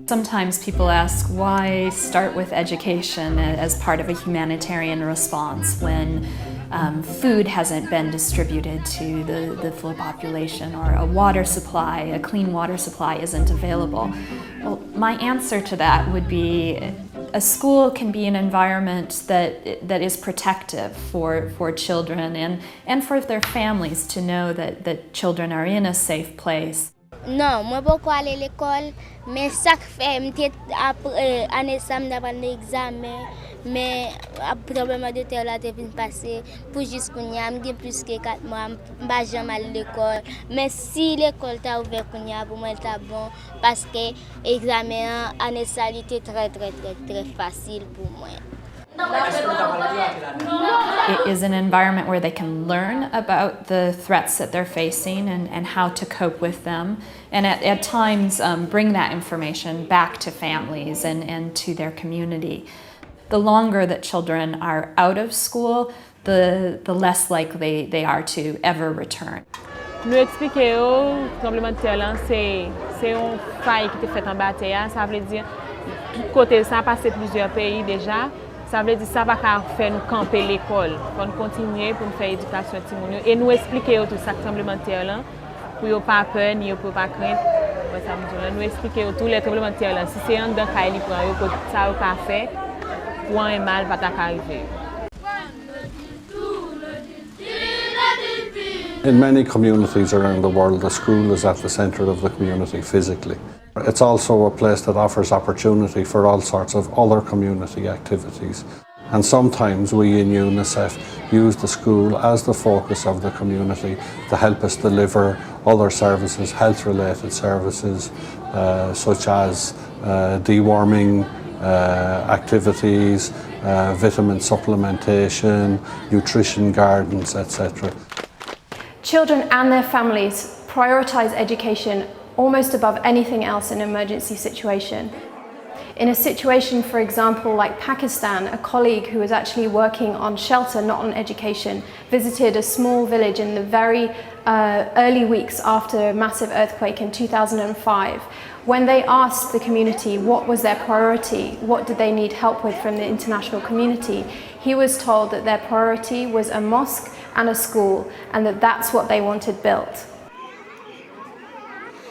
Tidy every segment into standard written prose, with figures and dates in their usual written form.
Sometimes people ask, why start with education as part of a humanitarian response when food hasn't been distributed to the full population, or a water supply, a clean water supply isn't available? Well, my answer to that would be a school can be an environment that is protective for children and for their families to know that children are in a safe place. Non, moi beaucoup aller à l'école, mais ça fait m'était année ça m'avait un examen, mais probablement de terre là devait passer pour jusqu'au nya me plus que 4 mois pas jamais à l'école, mais si l'école t'a ouvert nya pour moi t'a bon parce que examen année ça était très facile pour moi. It is an environment where they can learn about the threats that they're facing and how to cope with them, and at times bring that information back to families and to their community. The longer that children are out of school, the less likely they are to ever return. Nous expliquer au tremblement de terre, c'est une faille qui était faite en bataille. Ça veut dire côté ça a passé plusieurs pays déjà. Ça veut dire que ça va faire nous camper l'école, pour nous continuer pour nous faire l'éducation et nous expliquer tout ça tremblement de terre là, pour ne pas peur ni pour pas craindre. Nous expliquer tous les tremblements de terre là, si c'est un dans Kaili pour ça pas fait, pour un mal va t'arriver. In many communities around the world, the school is at the centre of the community physically. It's also a place that offers opportunity for all sorts of other community activities. And sometimes we in UNICEF use the school as the focus of the community to help us deliver other services, health-related services, such as deworming activities, vitamin supplementation, nutrition gardens, etc. Children and their families prioritise education almost above anything else in an emergency situation. In a situation, for example, like Pakistan, a colleague who was actually working on shelter, not on education, visited a small village in the very early weeks after a massive earthquake in 2005. When they asked the community what was their priority, what did they need help with from the international community, he was told that their priority was a mosque and a school, and that's what they wanted built.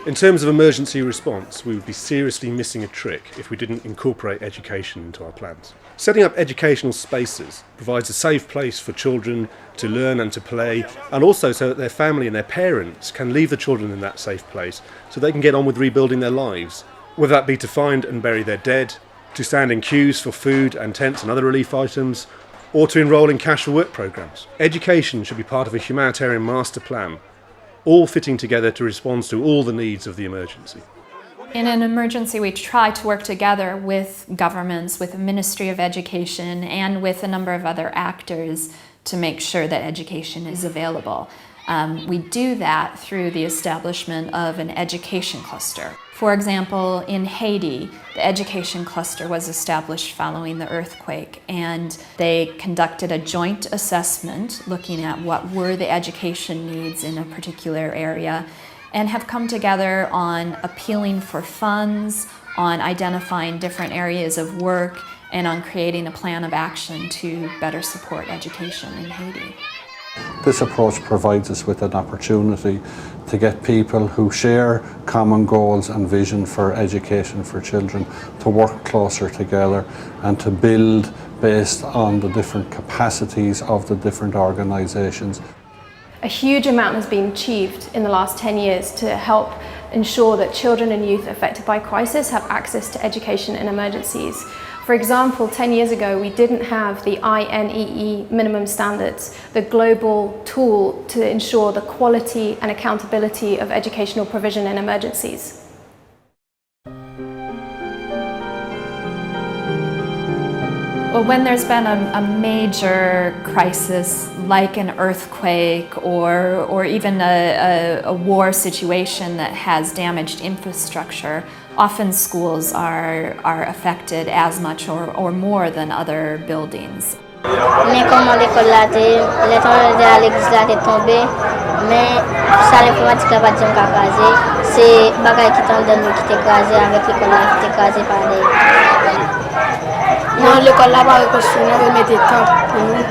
In terms of emergency response, we would be seriously missing a trick if we didn't incorporate education into our plans. Setting up educational spaces provides a safe place for children to learn and to play, and also so that their family and their parents can leave the children in that safe place so they can get on with rebuilding their lives, whether that be to find and bury their dead, to stand in queues for food and tents and other relief items, or to enrol in cash for work programmes. Education should be part of a humanitarian master plan, all fitting together to respond to all the needs of the emergency. In an emergency, we try to work together with governments, with the Ministry of Education, and with a number of other actors to make sure that education is available. We do that through the establishment of an education cluster. For example, in Haiti, the education cluster was established following the earthquake, and they conducted a joint assessment looking at what were the education needs in a particular area, and have come together on appealing for funds, on identifying different areas of work, and on creating a plan of action to better support education in Haiti. This approach provides us with an opportunity to get people who share common goals and vision for education for children to work closer together and to build based on the different capacities of the different organisations. A huge amount has been achieved in the last 10 years to help ensure that children and youth affected by crisis have access to education in emergencies. For example, 10 years ago, we didn't have the INEE minimum standards, the global tool to ensure the quality and accountability of educational provision in emergencies. Well, when there's been a major crisis like an earthquake or even a war situation that has damaged infrastructure, often schools are affected as much or more than other buildings. Mais comment l'école là les temps de l'église là est tombée, mais ça l'informatique là pas dire qu'a basé, c'est bagay qui t'en donne qui t'écrasé avec l'école là qui t'écrasé par des. Non, l'école là-bas, on va mettre temps pour nous.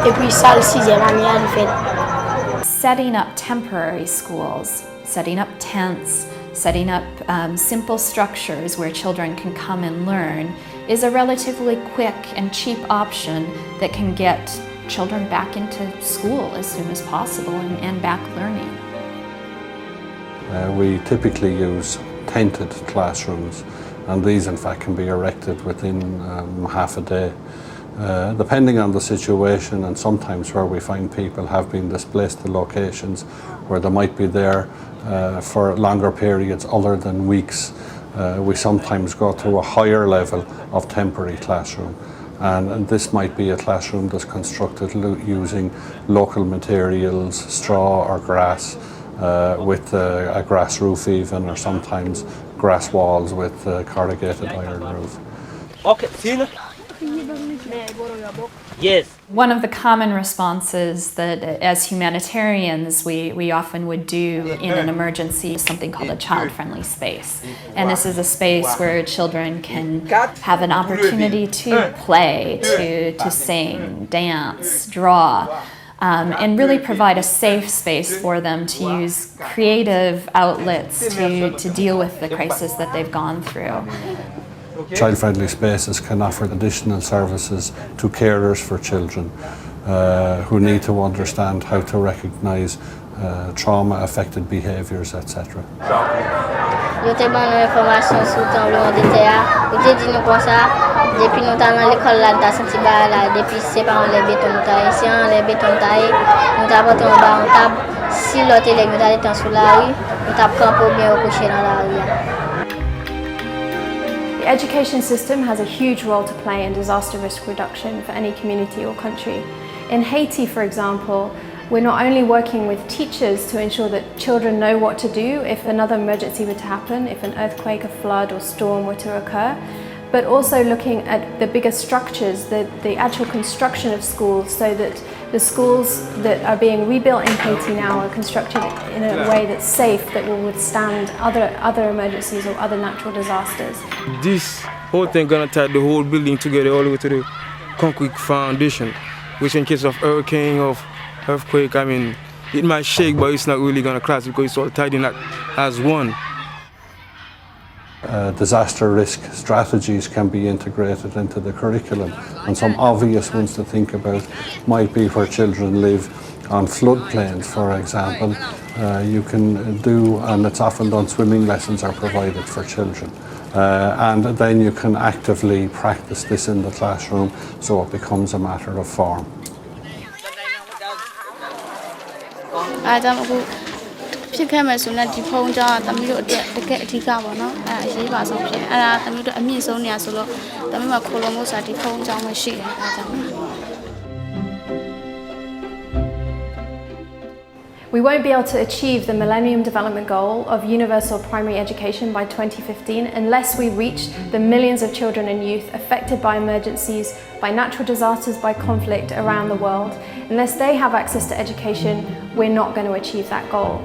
Et puis ça, le 6e année, elle fait. Setting up temporary schools, setting up tents, setting up simple structures where children can come and learn is a relatively quick and cheap option that can get children back into school as soon as possible and back learning. We typically use tented classrooms, and these in fact can be erected within half a day. Depending on the situation, and sometimes where we find people have been displaced to locations where they might be there for longer periods other than weeks, we sometimes go to a higher level of temporary classroom. And this might be a classroom that's constructed using local materials, straw or grass, with a grass roof even, or sometimes grass walls with a corrugated iron roof. Okay, yes. One of the common responses that as humanitarians we often would do in an emergency is something called a child-friendly space. And this is a space where children can have an opportunity to play, to sing, dance, draw, and really provide a safe space for them to use creative outlets to deal with the crisis that they've gone through. Child-friendly spaces can offer additional services to carers for children who need to understand how to recognise trauma-affected behaviours, etc. Yo te ban nou informasyon sou tremblement de terre. Yo te di nou kon sa, depuis nous ta dans l'école là, ta senti ba là, depuis c'est pas en les béton nous ta ici, en les béton taillé, nous ta porté en bas en table. Si l'autre élève ta était sur la rue, nous ta campo bien au coucher dans la rue. The education system has a huge role to play in disaster risk reduction for any community or country. In Haiti, for example, we're not only working with teachers to ensure that children know what to do if another emergency were to happen, if an earthquake, a flood or storm were to occur, but also looking at the bigger structures, the actual construction of schools, so that the schools that are being rebuilt in Haiti now are constructed in a way that's safe, that will withstand other emergencies or other natural disasters. This whole thing gonna tie the whole building together all the way to the concrete foundation, which in case of hurricane or earthquake, I mean, it might shake, but it's not really gonna collapse because it's all tied in as one. Disaster risk strategies can be integrated into the curriculum, and some obvious ones to think about might be where children live on floodplains, for example. You can do, and it's often done, swimming lessons are provided for children. And then you can actively practice this in the classroom so it becomes a matter of form. She came as soon as the phone jar, the middle of the get Tigabano, she was on here, and I made a mean so near solo, the Mima Colomos at the phone jar machine. We won't be able to achieve the Millennium Development Goal of universal primary education by 2015 unless we reach the millions of children and youth affected by emergencies, by natural disasters, by conflict around the world. Unless they have access to education, we're not going to achieve that goal.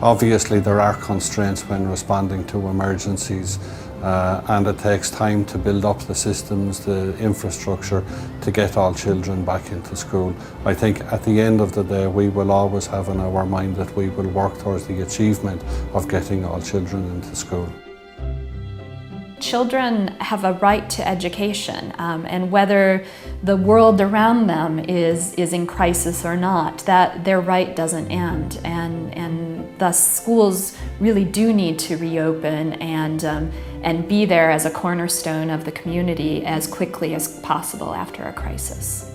Obviously, there are constraints when responding to emergencies, and it takes time to build up the systems, the infrastructure to get all children back into school. I think at the end of the day, we will always have in our mind that we will work towards the achievement of getting all children into school. Children have a right to education, and whether the world around them is in crisis or not, that their right doesn't end, and thus schools really do need to reopen and be there as a cornerstone of the community as quickly as possible after a crisis.